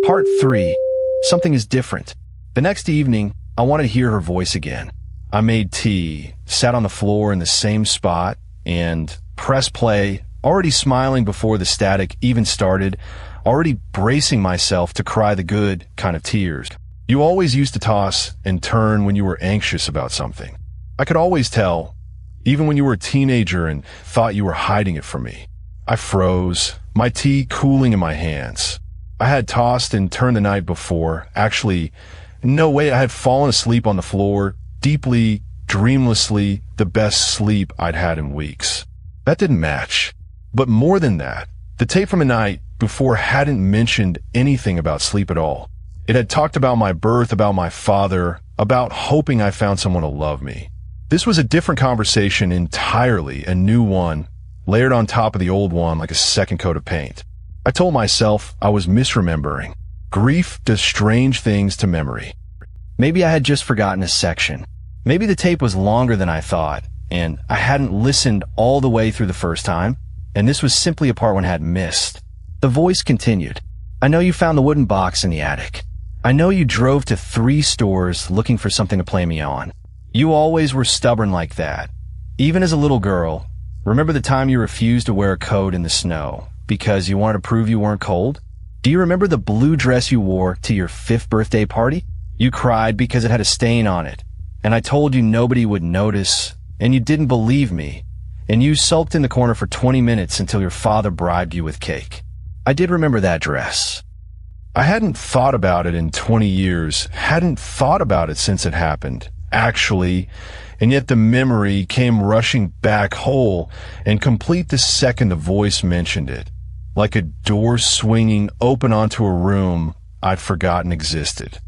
Part 3. Something is different. The next evening, I wanted to hear her voice again. I made tea, sat on the floor in the same spot, and pressed play, already smiling before the static even started, already bracing myself to cry the good kind of tears. You always used to toss and turn when you were anxious about something. I could always tell, even when you were a teenager and thought you were hiding it from me. I froze, my tea cooling in my hands. I had tossed and turned the night before. Actually, no way, I had fallen asleep on the floor, deeply, dreamlessly, the best sleep I'd had in weeks. That didn't match. But more than that, the tape from the night before hadn't mentioned anything about sleep at all. It had talked about my birth, about my father, about hoping I found someone to love me. This was a different conversation entirely, a new one, layered on top of the old one like a second coat of paint. I told myself I was misremembering. Grief does strange things to memory. Maybe I had just forgotten a section. Maybe the tape was longer than I thought, and I hadn't listened all the way through the first time, and this was simply a part one had missed. The voice continued. I know you found the wooden box in the attic. I know you drove to 3 stores looking for something to play me on. You always were stubborn like that. Even as a little girl, remember the time you refused to wear a coat in the snow because you wanted to prove you weren't cold? Do you remember the blue dress you wore to your 5th birthday party? You cried because it had a stain on it, and I told you nobody would notice, and you didn't believe me, and you sulked in the corner for 20 minutes until your father bribed you with cake. I did remember that dress. I hadn't thought about it in 20 years, hadn't thought about it since it happened, actually, and yet the memory came rushing back whole and complete the second the voice mentioned it, like a door swinging open onto a room I'd forgotten existed.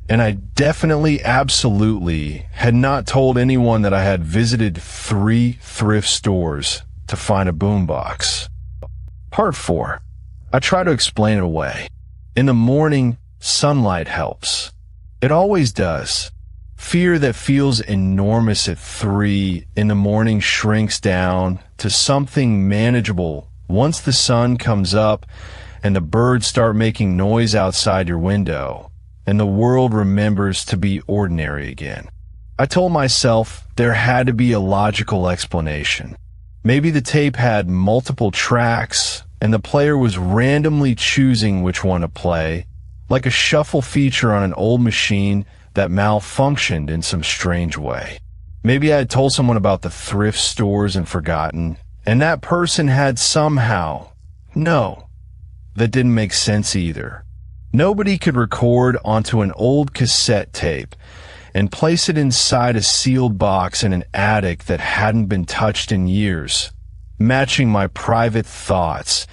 And I definitely, absolutely had not told anyone that I had visited 3 thrift stores to find a boombox. Part 4. I try to explain it away. In the morning, sunlight helps. It always does. Fear that feels enormous at 3 in the morning shrinks down to something manageable once the sun comes up and the birds start making noise outside your window and the world remembers to be ordinary again. I told myself there had to be a logical explanation. Maybe the tape had multiple tracks and the player was randomly choosing which one to play, like a shuffle feature on an old machine that malfunctioned in some strange way. Maybe I had told someone about the thrift stores and forgotten, and that person had somehow... No, that didn't make sense either. Nobody could record onto an old cassette tape and place it inside a sealed box in an attic that hadn't been touched in years, matching my private thoughts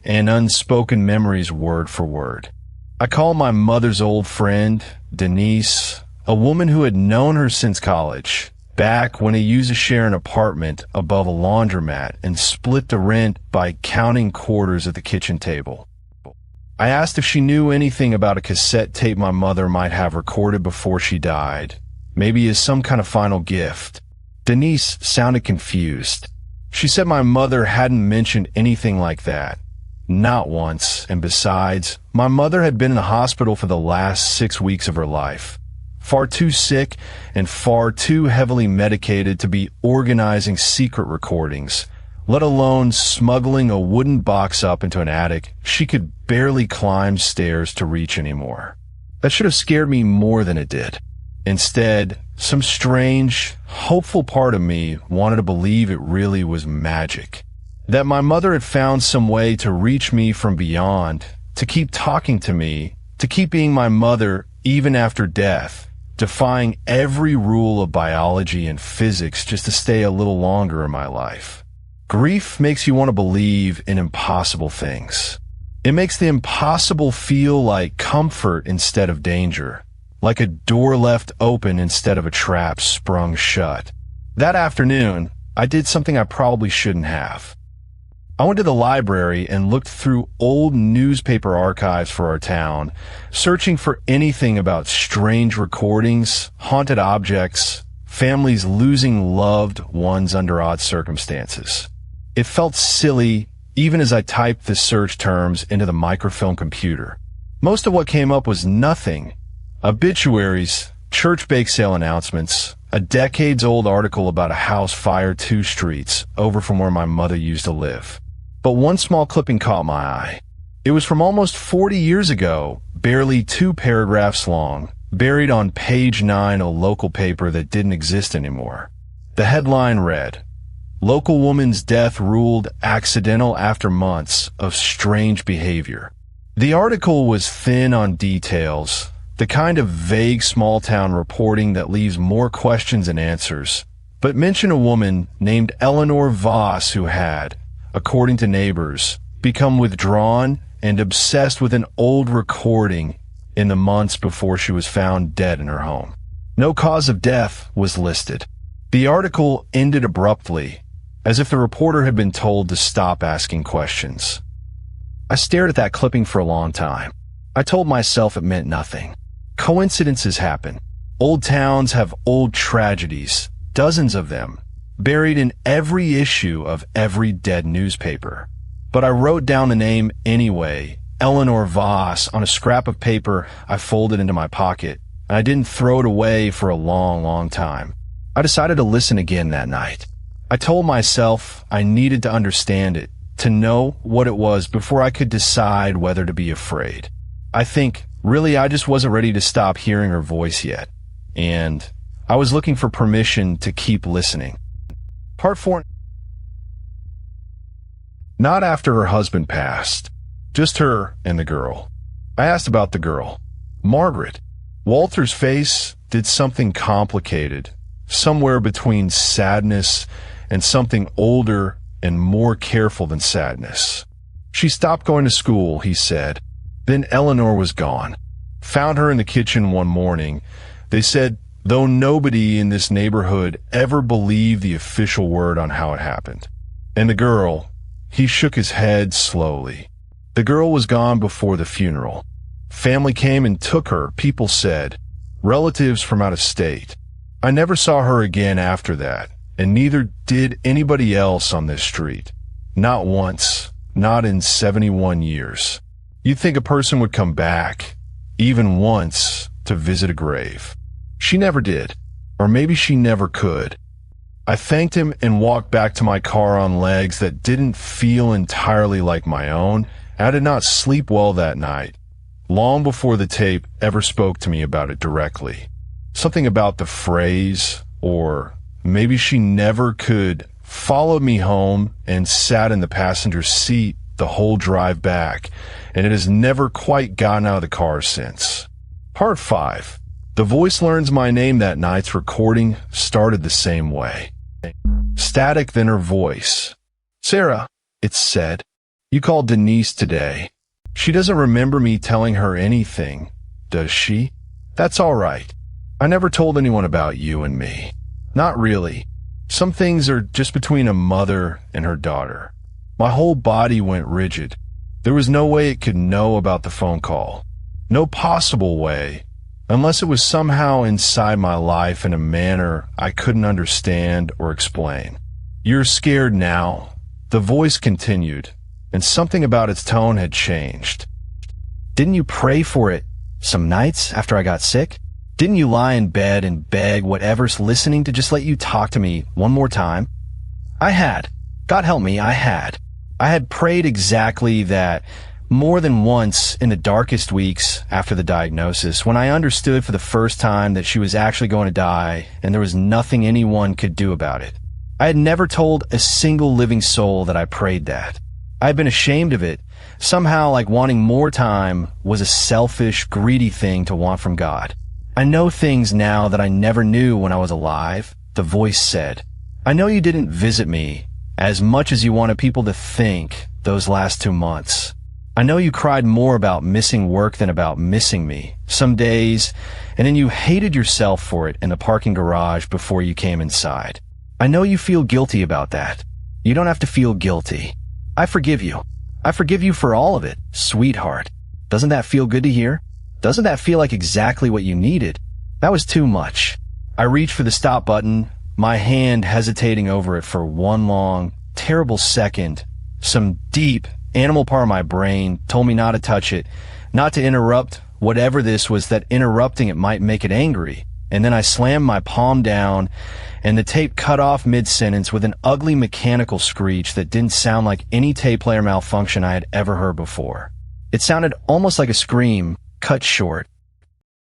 and unspoken memories word for word. I called my mother's old friend, Denise, a woman who had known her since college, back when they used to share an apartment above a laundromat and split the rent by counting quarters at the kitchen table. I asked if she knew anything about a cassette tape my mother might have recorded before she died, maybe as some kind of final gift. Denise sounded confused. She said my mother hadn't mentioned anything like that. Not once, and besides, my mother had been in the hospital for the last 6 weeks of her life. Far too sick and far too heavily medicated to be organizing secret recordings, let alone smuggling a wooden box up into an attic she could barely climb stairs to reach anymore. That should have scared me more than it did. Instead, some strange, hopeful part of me wanted to believe it really was magic. That my mother had found some way to reach me from beyond, to keep talking to me, to keep being my mother even after death, defying every rule of biology and physics just to stay a little longer in my life. Grief makes you want to believe in impossible things. It makes the impossible feel like comfort instead of danger, like a door left open instead of a trap sprung shut. That afternoon, I did something I probably shouldn't have. I went to the library and looked through old newspaper archives for our town, searching for anything about strange recordings, haunted objects, families losing loved ones under odd circumstances. It felt silly even as I typed the search terms into the microfilm computer. Most of what came up was nothing. Obituaries, church bake sale announcements, a decades-old article about a house fire 2 streets over from where my mother used to live. But one small clipping caught my eye. It was from almost 40 years ago, barely 2 paragraphs long, buried on page 9 of a local paper that didn't exist anymore. The headline read, "Local woman's death ruled accidental after months of strange behavior." The article was thin on details, the kind of vague small-town reporting that leaves more questions than answers, but mentioned a woman named Eleanor Voss who had, according to neighbors, become withdrawn and obsessed with an old recording in the months before she was found dead in her home. No cause of death was listed. The article ended abruptly, as if the reporter had been told to stop asking questions. I stared at that clipping for a long time. I told myself it meant nothing. Coincidences happen. Old towns have old tragedies, dozens of them, buried in every issue of every dead newspaper. But I wrote down the name anyway, Eleanor Voss, on a scrap of paper I folded into my pocket, and I didn't throw it away for a long, long time. I decided to listen again that night. I told myself I needed to understand it, to know what it was before I could decide whether to be afraid. I think, really, I just wasn't ready to stop hearing her voice yet, and I was looking for permission to keep listening. Part 4. Not after her husband passed, just her and the girl. I asked about the girl, Margaret. Walter's face did something complicated, somewhere between sadness and something older and more careful than sadness. She stopped going to school, he said. Then Eleanor was gone. Found her in the kitchen one morning. They said, though nobody in this neighborhood ever believed the official word on how it happened. And the girl, he shook his head slowly. The girl was gone before the funeral. Family came and took her, people said. Relatives from out of state. I never saw her again after that, and neither did anybody else on this street. Not once, not in 71 years. You'd think a person would come back, even once, to visit a grave. She never did, or maybe she never could. I thanked him and walked back to my car on legs that didn't feel entirely like my own, and I did not sleep well that night, long before the tape ever spoke to me about it directly. Something about the phrase, or maybe she never could, followed me home and sat in the passenger seat the whole drive back, and it has never quite gotten out of the car since. Part 5. The voice learns my name that night's recording started the same way. Static, then her voice. Sarah, it said. You called Denise today. She doesn't remember me telling her anything, does she? That's all right. I never told anyone about you and me. Not really. Some things are just between a mother and her daughter. My whole body went rigid. There was no way it could know about the phone call. No possible way, unless it was somehow inside my life in a manner I couldn't understand or explain. You're scared now, the voice continued, and something about its tone had changed. Didn't you pray for it some nights after I got sick? Didn't you lie in bed and beg whatever's listening to just let you talk to me one more time? I had. God help me, I had. I had prayed exactly that more than once in the darkest weeks after the diagnosis, when I understood for the first time that she was actually going to die and there was nothing anyone could do about it. I had never told a single living soul that I prayed that. I had been ashamed of it, somehow like wanting more time was a selfish, greedy thing to want from God. I know things now that I never knew when I was alive, the voice said. I know you didn't visit me as much as you wanted people to think those last 2 months. I know you cried more about missing work than about missing me some days, and then you hated yourself for it in the parking garage before you came inside. I know you feel guilty about that. You don't have to feel guilty. I forgive you. I forgive you for all of it, sweetheart. Doesn't that feel good to hear? Doesn't that feel like exactly what you needed? That was too much. I reached for the stop button, my hand hesitating over it for one long, terrible second. Some deep, animal part of my brain told me not to touch it, not to interrupt whatever this was, that interrupting it might make it angry. And then I slammed my palm down, and the tape cut off mid-sentence with an ugly mechanical screech that didn't sound like any tape player malfunction I had ever heard before. It sounded almost like a scream, cut short,